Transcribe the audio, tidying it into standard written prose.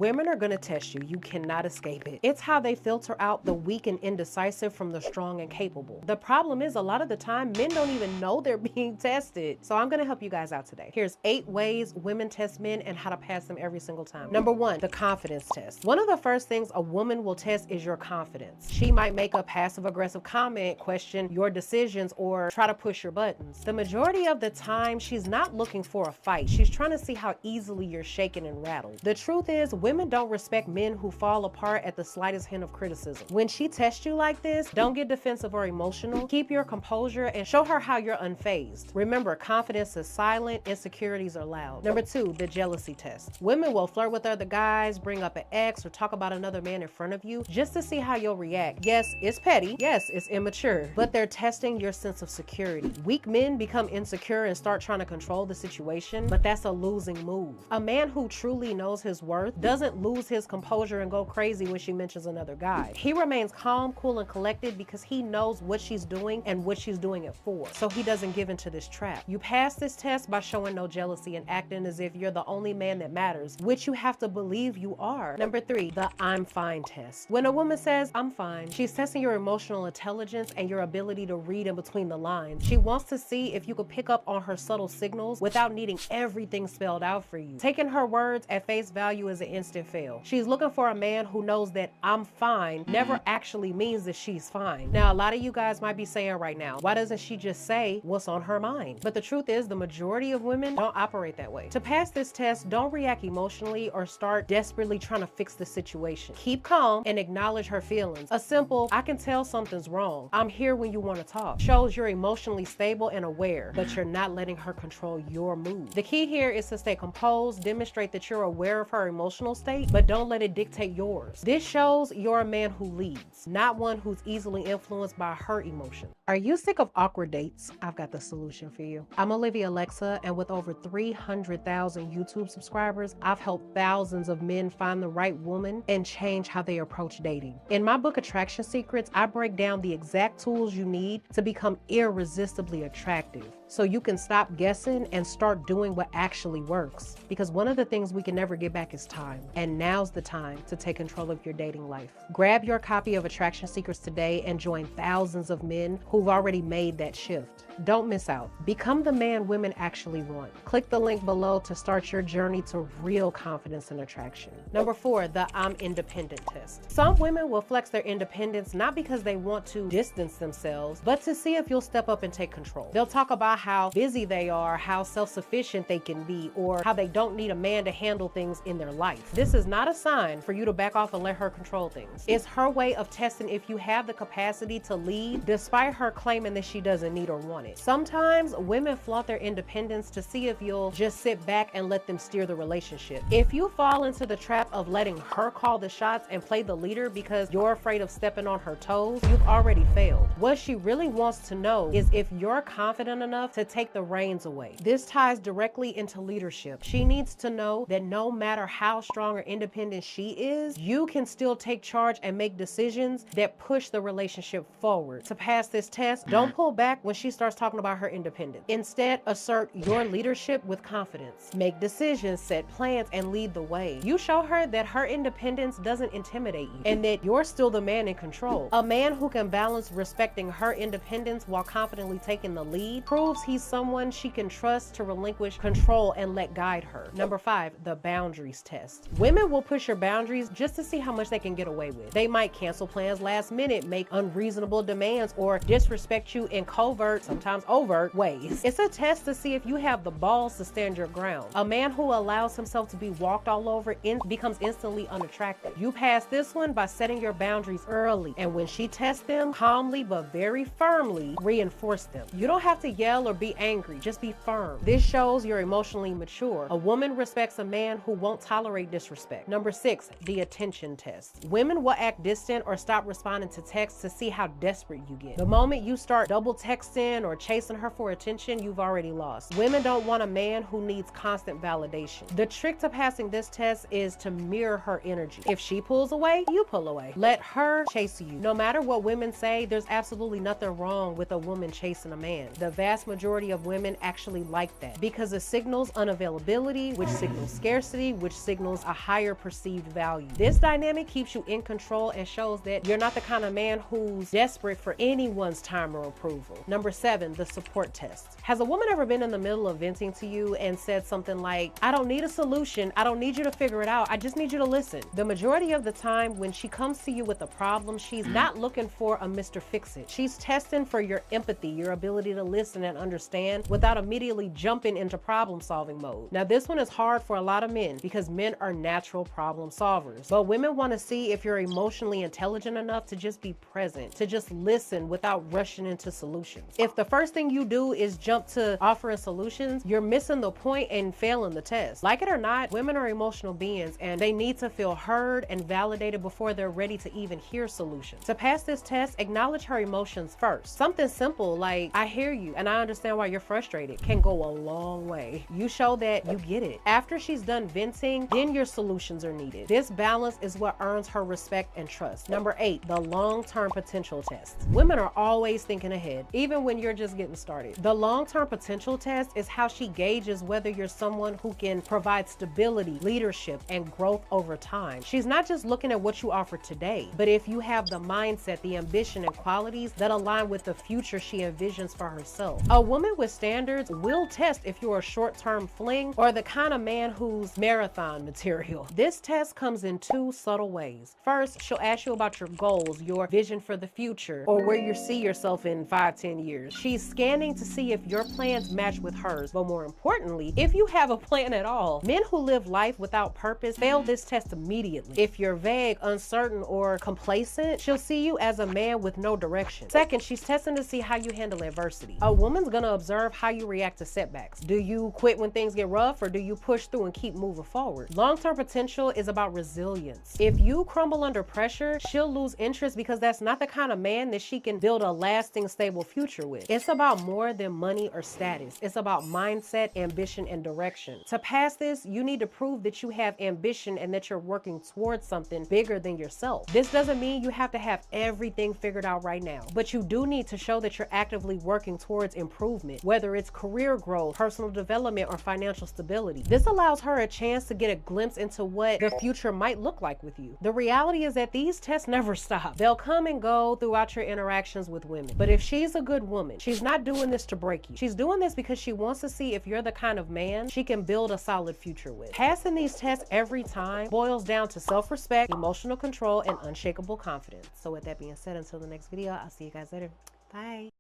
Women are gonna test you. You cannot escape it. It's how they filter out the weak and indecisive from the strong and capable. The problem is a lot of the time, men don't even know they're being tested. So I'm gonna help you guys out today. Here's 8 ways women test men and how to pass them every single time. Number 1, the confidence test. One of the first things a woman will test is your confidence. She might make a passive aggressive comment, question your decisions, or try to push your buttons. The majority of the time, she's not looking for a fight. She's trying to see how easily you're shaken and rattled. The truth is, women don't respect men who fall apart at the slightest hint of criticism. When she tests you like this, don't get defensive or emotional. Keep your composure and show her how you're unfazed. Remember, confidence is silent, insecurities are loud. Number 2, the jealousy test. Women will flirt with other guys, bring up an ex, or talk about another man in front of you just to see how you'll react. Yes, it's petty. Yes, it's immature, but they're testing your sense of security. Weak men become insecure and start trying to control the situation, but that's a losing move. A man who truly knows his worth doesn't lose his composure and go crazy when she mentions another guy. He remains calm, cool, and collected because he knows what she's doing and what she's doing it for, so he doesn't give into this trap. You pass this test by showing no jealousy and acting as if you're the only man that matters, which you have to believe you are. Number 3, the I'm fine test. When a woman says, I'm fine, she's testing your emotional intelligence and your ability to read in between the lines. She wants to see if you could pick up on her subtle signals without needing everything spelled out for you. Taking her words at face value is an instant fail. She's looking for a man who knows that I'm fine never actually means that she's fine. Now, a lot of you guys might be saying right now, why doesn't she just say what's on her mind? But the truth is, the majority of women don't operate that way. To pass this test, don't react emotionally or start desperately trying to fix the situation. Keep calm and acknowledge her feelings. A simple, I can tell something's wrong, I'm here when you want to talk, shows you're emotionally stable and aware, but you're not letting her control your mood. The key here is to stay composed, demonstrate that you're aware of her emotional state, but don't let it dictate yours. This shows you're a man who leads, not one who's easily influenced by her emotion. Are you sick of awkward dates? I've got the solution for you. I'm Olivia Alexa, and with over 300,000 YouTube subscribers, I've helped thousands of men find the right woman and change how they approach dating. In my book, Attraction Secrets, I break down the exact tools you need to become irresistibly attractive, so you can stop guessing and start doing what actually works. Because one of the things we can never get back is time. And now's the time to take control of your dating life. Grab your copy of Attraction Secrets today and join thousands of men who've already made that shift. Don't miss out. Become the man women actually want. Click the link below to start your journey to real confidence and attraction. Number 4, the I'm independent test. Some women will flex their independence not because they want to distance themselves, but to see if you'll step up and take control. They'll talk about how busy they are, how self-sufficient they can be, or how they don't need a man to handle things in their life. This is not a sign for you to back off and let her control things. It's her way of testing if you have the capacity to lead, despite her claiming that she doesn't need or want it. Sometimes women flaunt their independence to see if you'll just sit back and let them steer the relationship. If you fall into the trap of letting her call the shots and play the leader because you're afraid of stepping on her toes, you've already failed. What she really wants to know is if you're confident enough to take the reins away. This ties directly into leadership. She needs to know that no matter how strong or independent she is, you can still take charge and make decisions that push the relationship forward. To pass this test, don't pull back when she starts talking about her independence. Instead, assert your leadership with confidence. Make decisions, set plans, and lead the way. You show her that her independence doesn't intimidate you and that you're still the man in control. A man who can balance respecting her independence while confidently taking the lead proves he's someone she can trust to relinquish control and let guide her. Number 5, the boundaries test. Women will push your boundaries just to see how much they can get away with. They might cancel plans last minute, make unreasonable demands, or disrespect you in covert, sometimes overt ways. It's a test to see if you have the balls to stand your ground. A man who allows himself to be walked all over becomes instantly unattractive. You pass this one by setting your boundaries early, and when she tests them, calmly but very firmly reinforce them. You don't have to yell or be angry, just be firm. This shows you're emotionally mature. A woman respects a man who won't tolerate disrespect. Number 6, the attention test. Women will act distant or stop responding to texts to see how desperate you get. The moment you start double texting or chasing her for attention, you've already lost. Women don't want a man who needs constant validation. The trick to passing this test is to mirror her energy. If she pulls away, you pull away. Let her chase you. No matter what women say, there's absolutely nothing wrong with a woman chasing a man. The vast majority of women actually like that because it signals unavailability, which signals scarcity, which signals a higher perceived value. This dynamic keeps you in control and shows that you're not the kind of man who's desperate for anyone's time or approval. Number 7, the support test. Has a woman ever been in the middle of venting to you and said something like, I don't need a solution, I don't need you to figure it out, I just need you to listen? The majority of the time when she comes to you with a problem, she's not looking for a Mr. Fix-It. She's testing for your empathy, your ability to listen and understand without immediately jumping into problem-solving mode. Now, this one is hard for a lot of men because men are natural problem solvers, but women want to see if you're emotionally intelligent enough to just be present, to just listen without rushing into solutions. If the first thing you do is jump to offering solutions, you're missing the point and failing the test. Like it or not, women are emotional beings and they need to feel heard and validated before they're ready to even hear solutions. To pass this test, acknowledge her emotions first. Something simple like, I hear you and I understand why you're frustrated can go a long way. You show that you get it. After she's done venting, then your solutions are needed. This balance is what earns her respect and trust. Number 8, the long-term potential test. Women are always thinking ahead, even when you're just getting started. The long-term potential test is how she gauges whether you're someone who can provide stability, leadership, and growth over time. She's not just looking at what you offer today, but if you have the mindset, the ambition, and qualities that align with the future she envisions for herself. A woman with standards will test if you're a short-term fling or the kind of man who's marathon material. This test comes in 2 subtle ways. First, she'll ask you about your goals, your vision for the future, or where you see yourself in 5-10 years. She's scanning to see if your plans match with hers, but more importantly, if you have a plan at all. Men who live life without purpose fail this test immediately. If you're vague, uncertain, or complacent, she'll see you as a man with no direction. Second, she's testing to see how you handle adversity. A woman's gonna observe how you react to setbacks. Do you quit when things get rough, or do you push through and keep moving forward? Long-term potential is about resilience. If you crumble under pressure, she'll lose interest because that's not the kind of man that she can build a lasting, stable future with. It's about more than money or status. It's about mindset, ambition, and direction. To pass this, you need to prove that you have ambition and that you're working towards something bigger than yourself. This doesn't mean you have to have everything figured out right now, but you do need to show that you're actively working towards improvement, whether it's career growth, personal development, or financial stability. This allows her a chance to get a glimpse into what the future might look like with you. The reality is that these tests never stop. They'll come and go throughout your interactions with women. But if she's a good woman, she's not doing this to break you. She's doing this because she wants to see if you're the kind of man she can build a solid future with. Passing these tests every time boils down to self-respect, emotional control, and unshakable confidence. So with that being said, until the next video, I'll see you guys later. Bye.